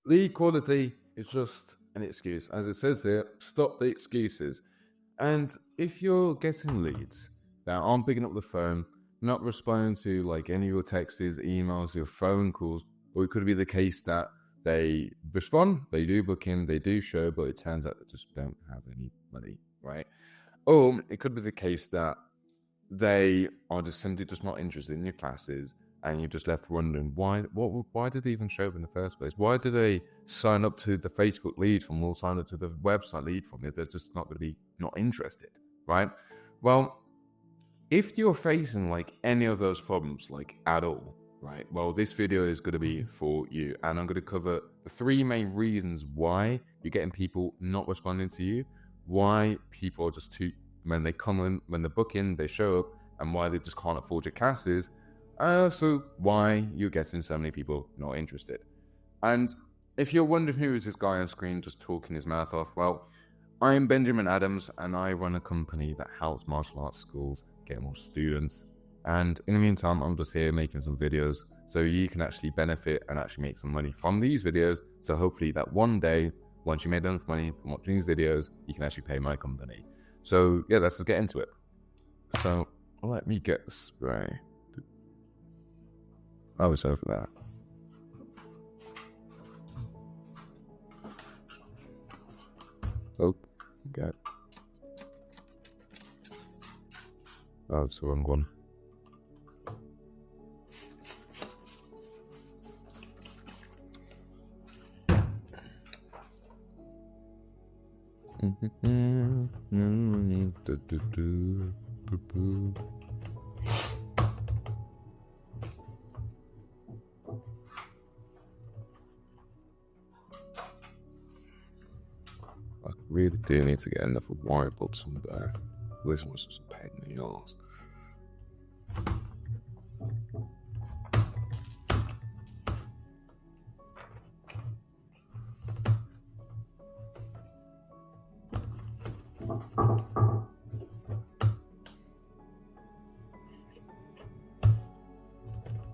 Lead quality is just an excuse. As it says here, stop the excuses. And if you're getting leads that aren't picking up the phone, not responding to like any of your texts, emails, your phone calls, or it could be the case that they respond, they do book in, they do show, but it turns out they just don't have any money, right? Or it could be the case that they are just simply just not interested in your classes, and you're just left wondering why did they even show up in the first place? Why do they sign up to the Facebook lead form or sign up to the website lead form if they're just not going to be not interested, right? Well, if you're facing like any of those problems, like at all, right? Well, this video is going to be for you, and I'm going to cover the 3 main reasons why you're getting people not responding to you, why people are just too, when they come in, when they book in, they show up, and why they just can't afford your classes. So why you're getting so many people not interested. And if you're wondering who is this guy on screen just talking his mouth off, well, I'm Benjamin Adams, and I run a company that helps martial arts schools get more students. And in the meantime, I'm just here making some videos so you can actually benefit and actually make some money from these videos. So hopefully that one day, once you made enough money from watching these videos, you can actually pay my company. So yeah, let's get into it. So let me get the spray. Oh, it's over there. Oh, God. Oh, it's the wrong one. I really do need to get enough wire bolts from there. This was just a pain in the ass.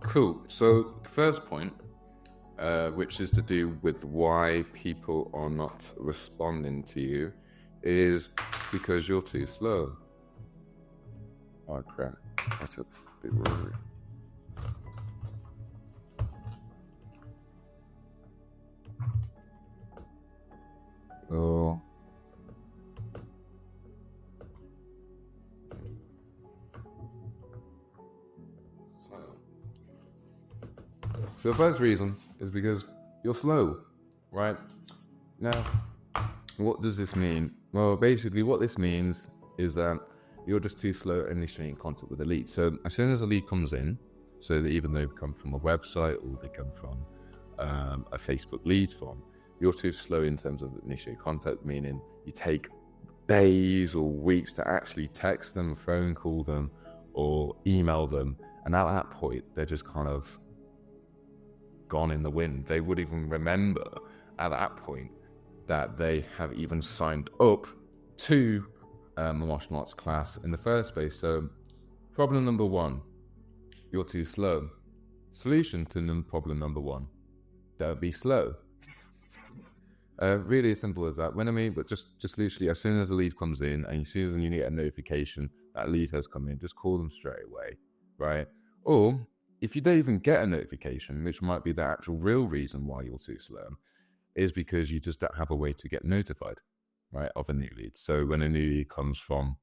Cool. So the first point, which is to do with why people are not responding to you, is because you're too slow. Oh crap, that's a big word. Oh. So the first reason is because you're slow, right? Now, what does this mean? Well, basically what this means is that you're just too slow at initiating contact with the lead. So as soon as a lead comes in, so that even though they come from a website or they come from a Facebook lead form, you're too slow in terms of initiating contact, meaning you take days or weeks to actually text them, phone call them, or email them. And at that point, they're just kind of gone in the wind. They would even remember at that point that they have even signed up to a martial arts class in the first place. So problem number 1, you're too slow. Solution to problem number 1, don't be slow. Really as simple as that. When I mean, but just literally as soon as the lead comes in and as soon as you get a notification that lead has come in, just call them straight away, right? Or if you don't even get a notification, which might be the actual real reason why you're too slow, is because you just don't have a way to get notified, right, of a new lead. So when a new lead comes from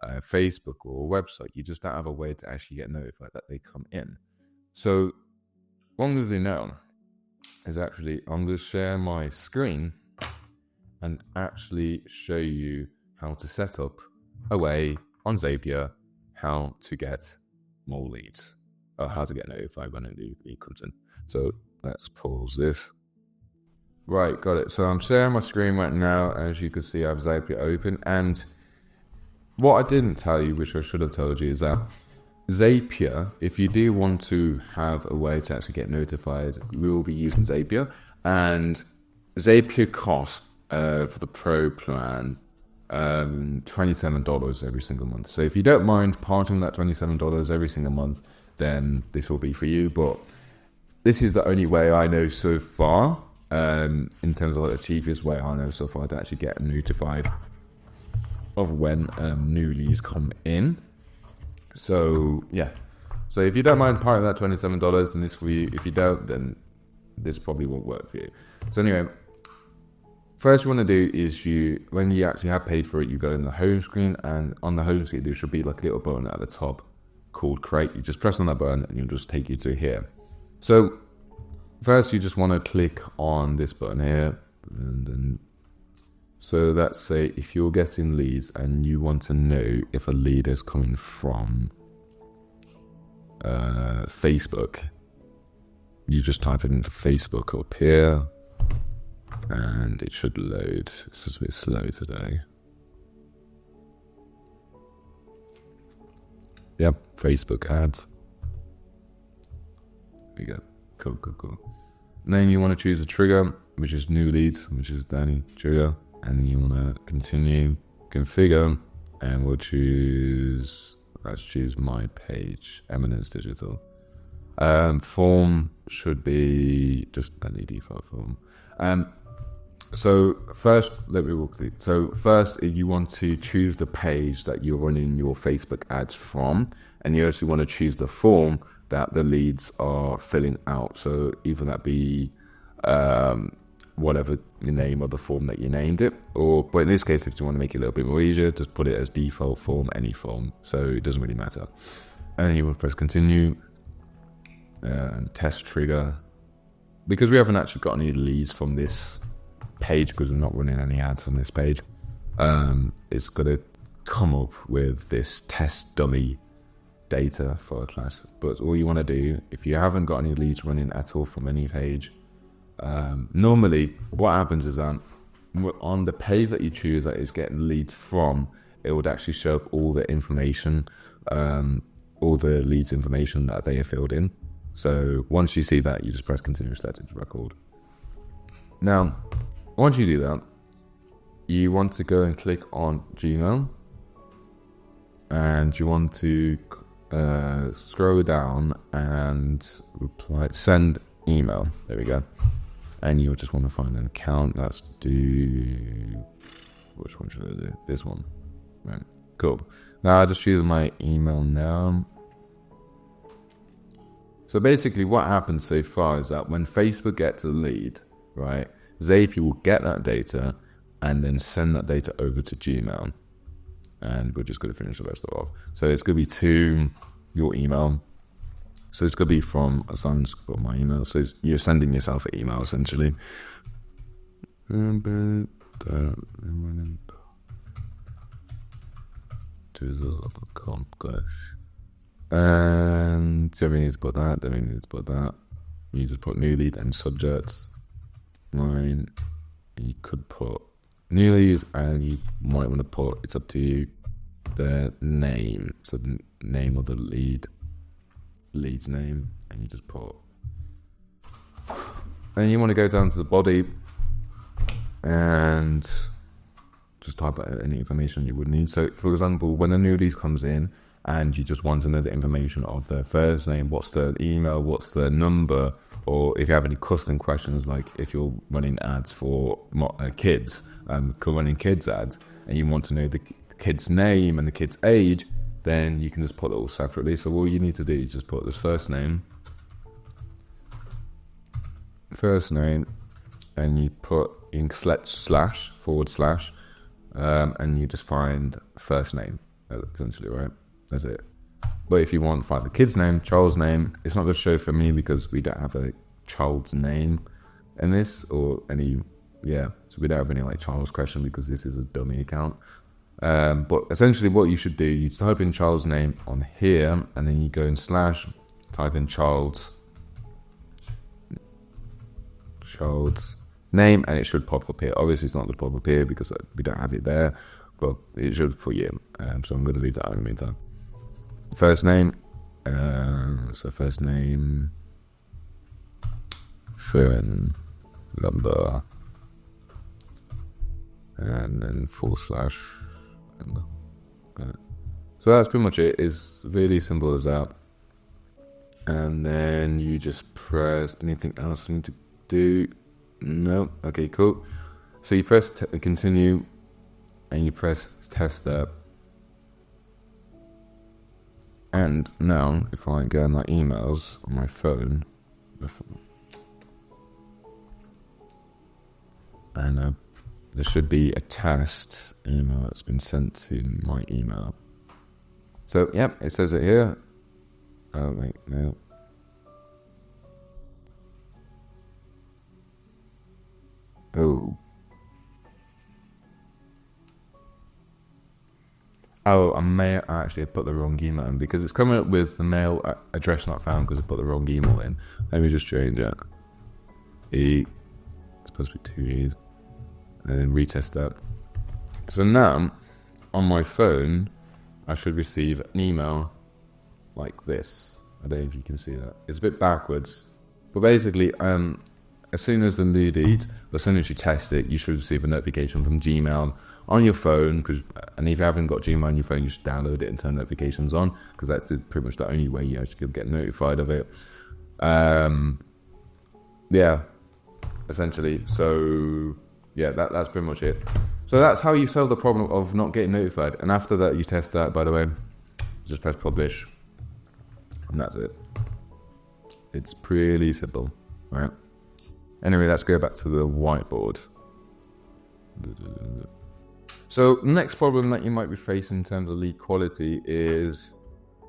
Facebook or a website, you just don't have a way to actually get notified that they come in. So what I'm going to do now is actually, I'm going to share my screen and actually show you how to set up a way on Zapier how to get more leads. Or how to get notified when a new lead comes in. So let's pause this. Right, got it. So I'm sharing my screen right now. As you can see, I have Zapier open. And what I didn't tell you, which I should have told you, is that Zapier, if you do want to have a way to actually get notified, we will be using Zapier. And Zapier costs for the Pro plan $27 every single month. So if you don't mind parting that $27 every single month, then this will be for you. But this is the only way I know so far in terms of like the cheapest way I know so far to actually get notified of when new leads come in. So yeah, so if you don't mind paying that $27, then this for you. If you don't, then this probably won't work for you. So anyway, first you want to do is when you actually have paid for it, you go in the home screen, and on the home screen there should be like a little button at the top called create. You just press on that button and it'll just take you to here. So first you just want to click on this button here, and then so let's say if you're getting leads and you want to know if a lead is coming from Facebook, you just type it into Facebook up here and it should load. It's just a bit slow today. Yep, Facebook ads. There we go. Cool. And then you want to choose a trigger, which is new leads, which is Danny trigger. And then you want to continue, configure, and let's choose my page, Eminence Digital. Form should be just any default form. So first, let me walk through. So first, you want to choose the page that you're running your Facebook ads from, and you actually want to choose the form that the leads are filling out. So either that be whatever the name of the form that you named it, but in this case, if you want to make it a little bit more easier, just put it as default form, any form, so it doesn't really matter. And you will press continue, and test trigger, because we haven't actually got any leads from this page because we're not running any ads on this page. It's going to come up with this test dummy data for a class, but all you want to do, if you haven't got any leads running at all from any page, normally what happens is that on the page that you choose that is getting leads from, it would actually show up all the information, all the leads information that they have filled in. So once you see that, you just press continue selected record. Now once you do that, you want to go and click on Gmail, and you want to scroll down and send email. There we go. And you'll just want to find an account. Which one should I do? This one. Right. Cool. Now I'll just choose my email now. So basically what happens so far is that when Facebook gets a lead, right, Zapier will get that data and then send that data over to Gmail. And we're just going to finish the rest of it off. So it's going to be to your email. So it's going to be from, so I'm just going to put my email. So you're sending yourself an email, essentially. And so we need to put that, then we need to put that. You just put new lead and subjects. Mine, you could put new leads, and you might want to put, it's up to you, the name. So the name of the lead's name, and you just put, and you want to go down to the body and just type out any information you would need. So for example, when a new lead comes in and you just want to know the information of their first name, what's their email, what's their number, or if you have any custom questions, like if you're running ads for kids, running kids ads, and you want to know the kid's name and the kid's age, then you can just put it all separately. So all you need to do is just put this first name, and you put in // and you just find first name, essentially, right? That's it. But if you want to find the kid's name, child's name, it's not going to show for me because we don't have a child's name in this, or any, so we don't have any like child's question because this is a dummy account. But essentially what you should do, you type in child's name on here, and then you go in / type in child's name, and it should pop up here. Obviously it's not going to pop up here because we don't have it there, but it should for you. So I'm going to leave that out in the meantime. First name, so first name, phone number, and then /. So that's pretty much it. It's really simple as that. And then you just press anything else you need to do. No. Okay, cool. So you press continue, and you press test that. And now, if I go on my emails on my phone, and there should be a test email that's been sent to my email. So, yep, it says it here. Oh, wait, no. Oh, I may actually put the wrong email in because it's coming up with the mail address not found because I put the wrong email in. Let me just change it. It's supposed to be 2 E's. And then retest that. So now, on my phone, I should receive an email like this. I don't know if you can see that. It's a bit backwards. But basically, as soon as the new lead, as soon as you test it, you should receive a notification from Gmail on your phone. And if you haven't got Gmail on your phone, you should download it and turn notifications on, because that's pretty much the only way you actually get notified of it. Yeah, essentially. So yeah, that's pretty much it. So that's how you solve the problem of not getting notified. And after that, you test that, by the way. Just press publish. And that's it. It's pretty simple, right? Anyway, let's go back to the whiteboard. So the next problem that you might be facing in terms of lead quality is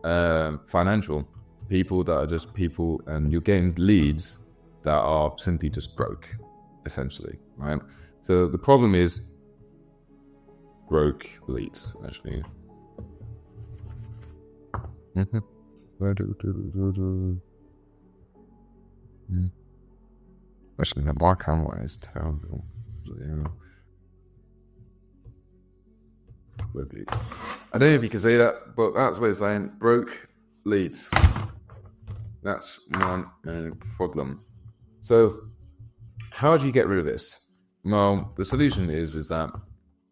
financial. People that are just people, and you're getting leads that are simply just broke, essentially, right? So the problem is broke leads, actually. Actually, that my camera is terrible. Yeah. I don't know if you can see that, but that's what it's saying. Broke leads. That's one problem. So, how do you get rid of this? Well, the solution is that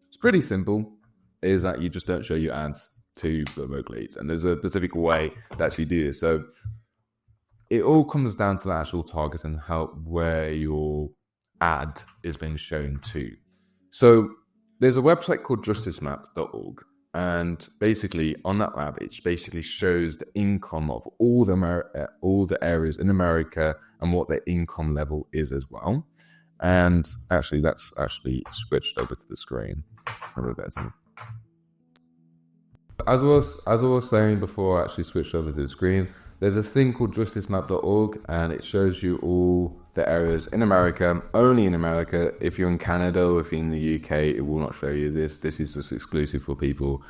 it's pretty simple. Is that you just don't show your ads to the broke leads, and there's a specific way to actually do this. So, it all comes down to the actual target and where your ad is being shown to. So there's a website called justicemap.org, and basically on that web, it basically shows the income of all the areas in America and what their income level is as well. And actually, that's actually switched over to the screen. As I was saying before I actually switched over to the screen, there's a thing called justicemap.org, and it shows you all the areas in America, only in America. If you're in Canada or if you're in the UK, it will not show you this. This is just exclusive for people.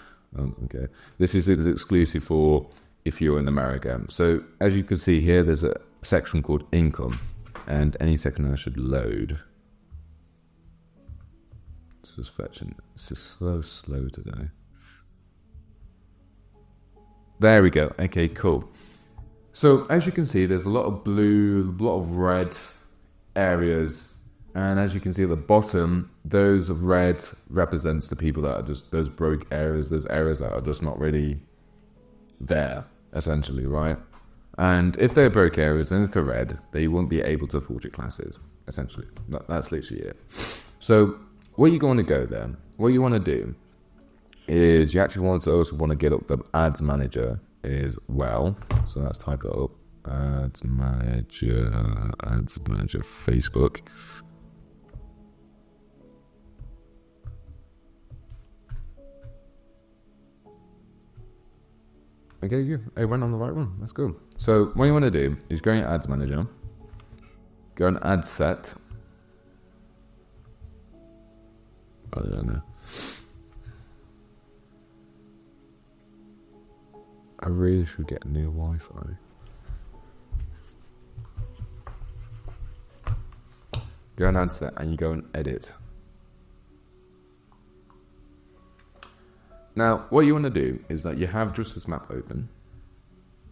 Okay. This is exclusive for if you're in America. So as you can see here, there's a section called income, and any second I should load. This is fetching. This is slow today. There we go. Okay, cool. So as you can see, there's a lot of blue, a lot of red areas, and as you can see at the bottom, those of red represents the people that are just those broke areas, those areas that are just not really there, essentially, right? And if they're broke areas and if they're red, they won't be able to afford your classes, essentially. That's literally it. So where you want to go then, what you want to do is you actually also want to get up the ads manager as well. So let's type that up. Ads manager, Facebook. Okay, yeah, I went on the right one. That's good. So what you want to do is go in ads manager, go in ad set. I don't know. I really should get a new Wi-Fi. Go on ad set and you go and edit. Now, what you want to do is that you have Justice Map open,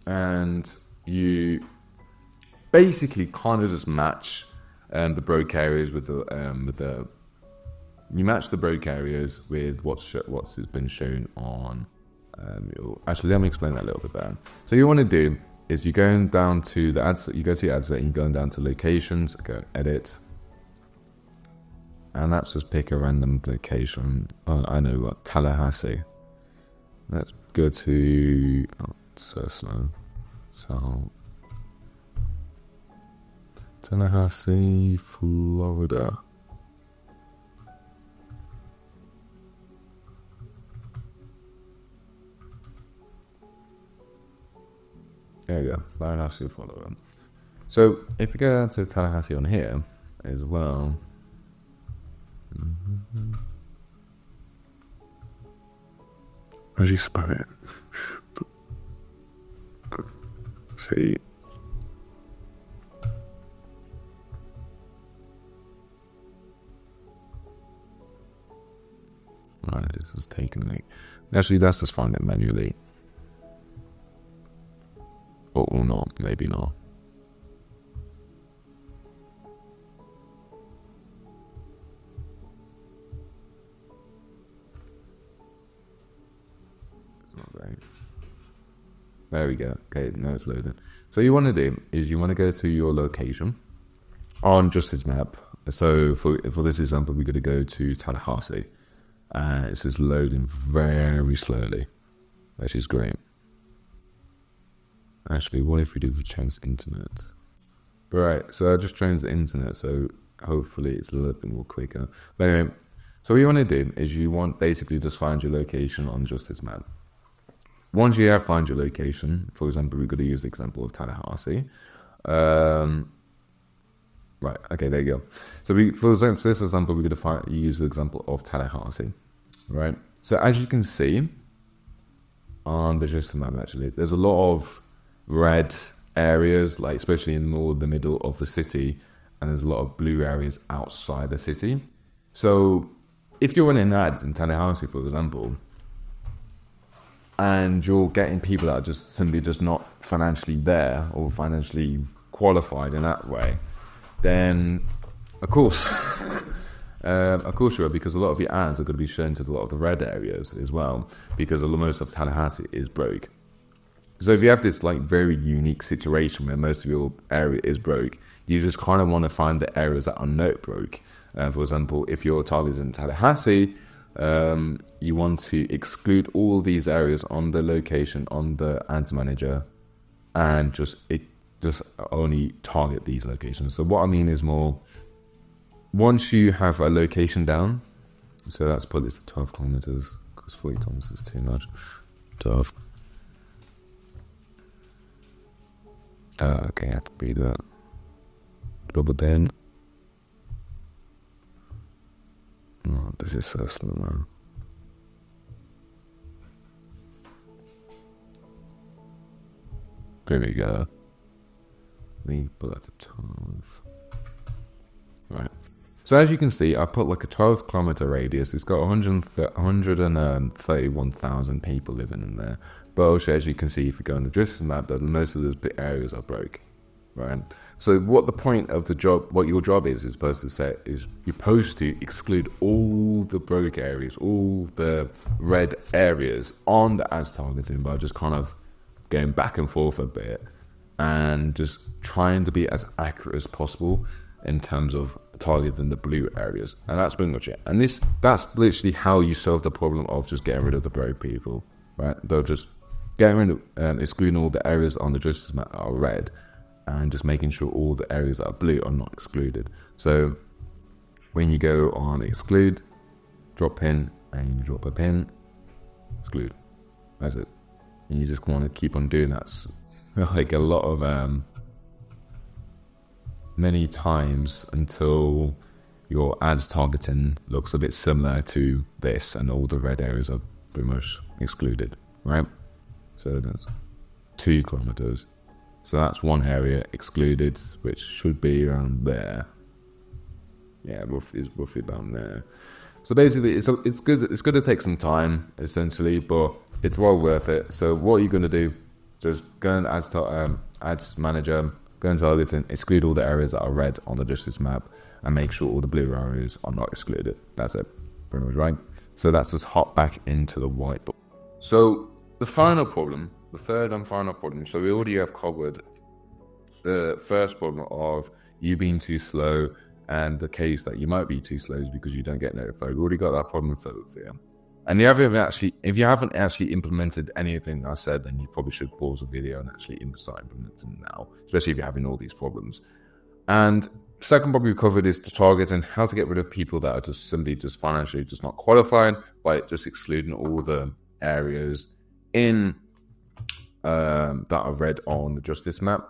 and you basically kind of just match the broke areas with the you match the broke areas with what's been shown on. Actually, let me explain that a little bit better. So you want to do is you going down to the ads. You go to your ad set and you're going down to locations. Go edit. and let's just pick a random location. I know what, Tallahassee. Let's go to, so slow. So, Tallahassee, Florida. There you go, Tallahassee, Florida. So if you go to Tallahassee on here as well. How do you spell it? See. Right, this is taking me. Actually, let's just find it manually. Or not, maybe not. It's not right. There we go. Okay, now it's loading. So you want to do is you want to go to your location on Justice Map. So for this example, we're going to go to Tallahassee. It's just loading very slowly, which is great. Actually, what if we do the change internet? Right, so I just changed the internet, so hopefully it's a little bit more quicker. But anyway, so what you want to do is you want basically just find your location on Justice Map. Once you have found your location, for example, we're going to use the example of Tallahassee. Right, okay, there you go. So for this example, we're going to use the example of Tallahassee, right? So as you can see on the Justice Map, actually, there's a lot of red areas, like especially in the middle of the city, and there's a lot of blue areas outside the city. So if you're running ads in Tallahassee, for example, and you're getting people that are just simply just not financially there or financially qualified in that way, then of course you are, because a lot of your ads are going to be shown to a lot of the red areas as well, because most of Tallahassee is broke. So if you have this like very unique situation where most of your area is broke, you just kind of want to find the areas that are not broke. For example, if your target is in Tallahassee, you want to exclude all these areas on the location on the ads manager, and just only target these locations. So what I mean is more, once you have a location down, so let's put this to 12 kilometers because 40 kilometers is too much. 12. Okay, I have to be that. Double then. Oh, this is so slow now. There we go. Let me put that to 12. Right. So as you can see, I put like a 12 kilometer radius. It's got 131,000 people living in there. But also, as you can see, if you go on the Justice Map, that most of those areas are broke, right? So what the point of the job, what your job is supposed to say, is you're supposed to exclude all the broke areas, all the red areas on the ads targeting by just kind of going back and forth a bit and just trying to be as accurate as possible in terms of targeting the blue areas. And that's pretty much it. And that's literally how you solve the problem of just getting rid of the broke people, right? They'll just getting rid of excluding all the areas on the Justice Map that are red, and just making sure all the areas that are blue are not excluded. So when you go on exclude, drop pin, and you drop a pin, exclude. That's it. And you just want to keep on doing that, like a lot of many times, until your ads targeting looks a bit similar to this, and all the red areas are pretty much excluded, right? So that's 2 kilometers. So that's one area excluded, which should be around there. Yeah, is roughly about there. So basically, it's good. It's going to take some time, essentially, but it's well worth it. So what are you going to do? Just go in ads manager, go into targeting, exclude all the areas that are red on the Justice Map, and make sure all the blue areas are not excluded. That's it, pretty much, right? So that's just hop back into the whiteboard. So the final problem, the third and final problem. So we already have covered the first problem of you being too slow and the case that you might be too slow is because you don't get notified. We've already got that problem filled for you. And if you haven't actually implemented anything I said, then you probably should pause the video and actually start implementing now, especially if you're having all these problems. And second problem we covered is the target and how to get rid of people that are just simply just financially just not qualified by just excluding all the areas in that I've read on the justice map.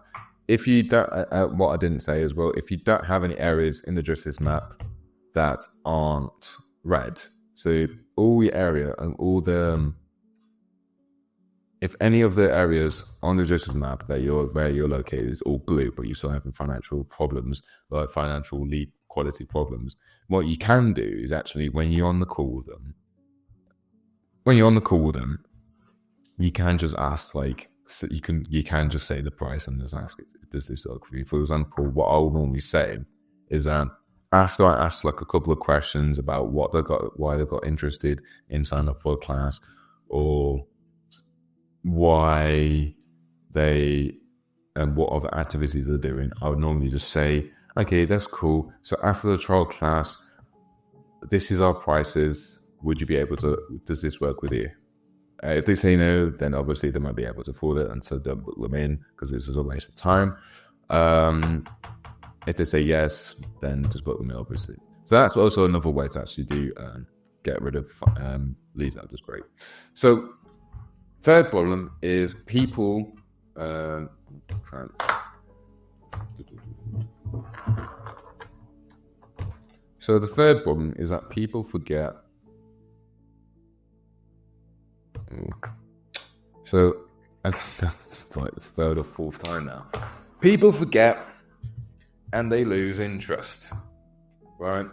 If you don't, what I didn't say as well, if you don't have any areas in the justice map that aren't red, so if all your area and all the, if any of the areas on the justice map that where you're located is all blue, but you're still having financial problems, like financial lead quality problems, what you can do is actually when you're on the call with them, you can just ask, like, so you can just say the price and just ask, does this work for you? For example, what I'll normally say is that after I ask like a couple of questions about what they got, why they got interested in signing up for a class, or why they and what other activities they're doing, I would normally just say, okay, that's cool. So after the trial class, this is our prices. Would you be able to? Does this work with you? If they say no, then obviously they might be able to afford it, and so don't book them in because this is a waste of time. If they say yes, then just book them in, obviously. So that's also another way to actually do get rid of leads that are just great. So third problem is people. So the third problem is that people forget. So, as like the third or fourth time now, people forget and they lose interest, right?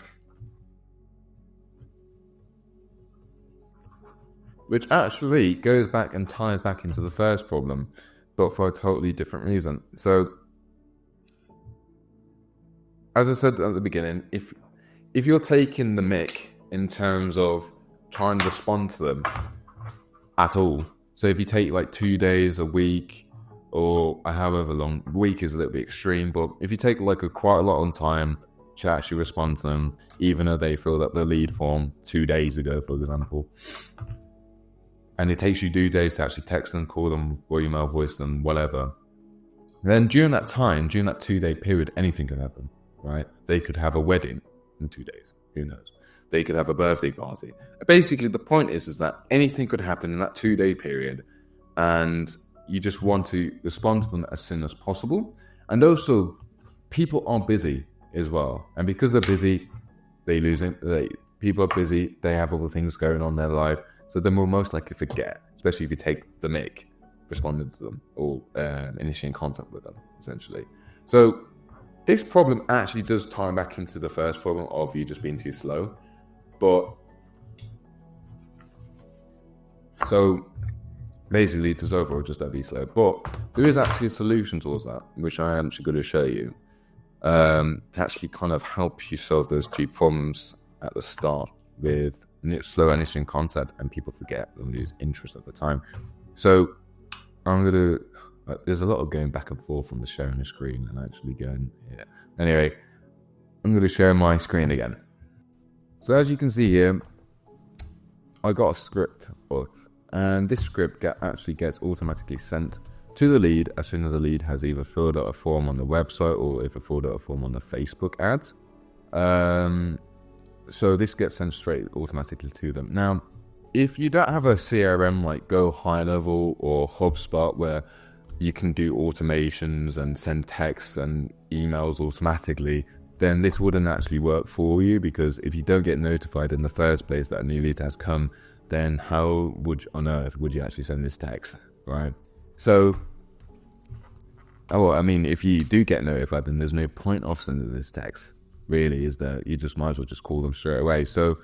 Which actually goes back and ties back into the first problem, but for a totally different reason. So, as I said at the beginning, if you're taking the mick in terms of trying to respond to them at all, so if you take like 2 days, a week, or however long, week is a little bit extreme, but if you take like quite a lot of time to actually respond to them, even though they filled up the lead form 2 days ago, for example, and it takes you 2 days to actually text them, call them, or email, voice them, whatever, then during that time, during that 2 day period, anything could happen, right? They could have a wedding in 2 days, who knows? They could have a birthday party. Basically, the point is that anything could happen in that 2 day period, and you just want to respond to them as soon as possible. And also, people are busy as well, and because they're busy, they lose it. People are busy; they have other things going on in their life, so they're more most likely to forget. Especially if you take the mic, responding to them or initiating contact with them, essentially. So this problem actually does tie back into the first problem of you just being too slow. But so basically it is overall just that be slow. But there is actually a solution towards that, which I am actually going to show you, to actually kind of help you solve those two problems at the start with slow initial contact and people forget and lose interest at the time. So I'm going to, there's a lot of going back and forth from the sharing the screen and actually going, yeah. Anyway, I'm going to share my screen again. So as you can see here, I got a script up, and this script actually gets automatically sent to the lead as soon as the lead has either filled out a form on the website or if it filled out a form on the Facebook ads. So this gets sent straight automatically to them. Now, if you don't have a CRM like Go High Level or HubSpot where you can do automations and send texts and emails automatically, then this wouldn't actually work for you, because if you don't get notified in the first place that a new lead has come, then how on earth would you actually send this text, right? So, if you do get notified, then there's no point of sending this text, really, is there? You just might as well just call them straight away. So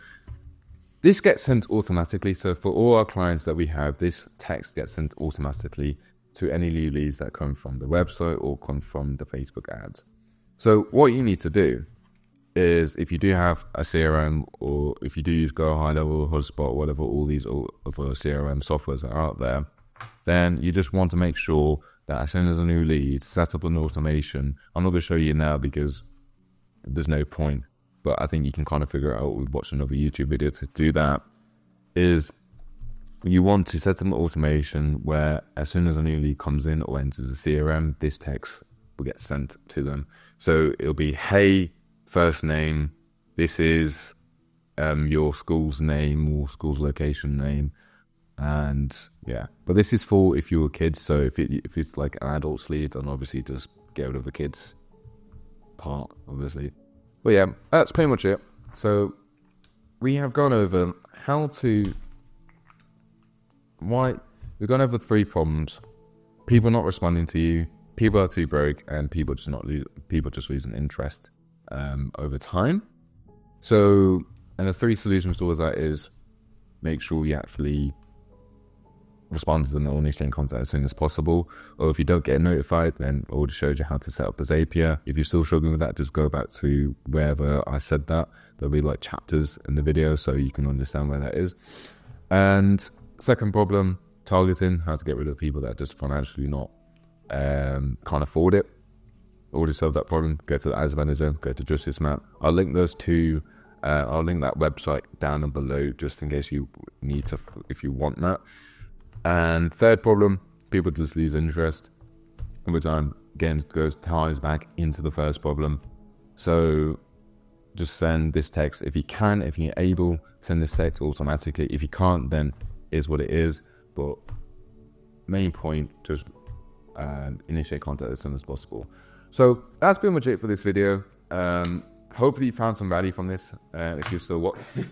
this gets sent automatically. So for all our clients that we have, this text gets sent automatically to any new leads that come from the website or come from the Facebook ads. So what you need to do is, if you do have a CRM, or if you do use Go High Level, HubSpot, whatever, all these other CRM softwares that are out there, then you just want to make sure that as soon as a new lead, set up an automation. I'm not going to show you now because there's no point. But I think you can kind of figure it out with watching another YouTube video to do that. Is you want to set up an automation where as soon as a new lead comes in or enters the CRM, this text will get sent to them. So it'll be, hey, first name, this is your school's name or school's location name. And yeah, but this is for if you're kids. So if it's like an adult's lead, then obviously just get rid of the kids part, obviously. But yeah, that's pretty much it. So we have gone over we've gone over 3 problems: people not responding to you, people are too broke, and people just losing interest over time. So, and the 3 solutions towards that is make sure you actually respond to them or initiate contact as soon as possible. Or if you don't get notified, then I already showed you how to set up a Zapier. If you're still struggling with that, just go back to wherever I said that. There'll be like chapters in the video so you can understand where that is. And second problem, targeting, how to get rid of people that just financially not can't afford it. Already solved that problem. Go to the Ads Manager, go to Justice Map. I'll link those two. I'll link that website down and below just in case you need to, if you want that. And third problem, people just lose interest over time. Again, ties back into the first problem. So just send this text if you can. If you're able, send this text automatically. If you can't, then is what it is. But main point, just initiate contact as soon as possible. So that's pretty much it for this video. Hopefully you found some value from this. If you're still watching,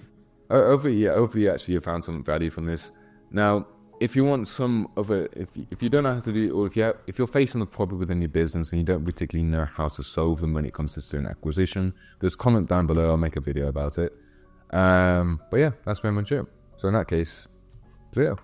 hopefully actually you found some value from this. Now, if you want some other, if you don't know how to do, or if you're facing a problem within your business and you don't particularly know how to solve them when it comes to student acquisition, just comment down below. I'll make a video about it. But yeah, that's pretty much it. So in that case, see ya.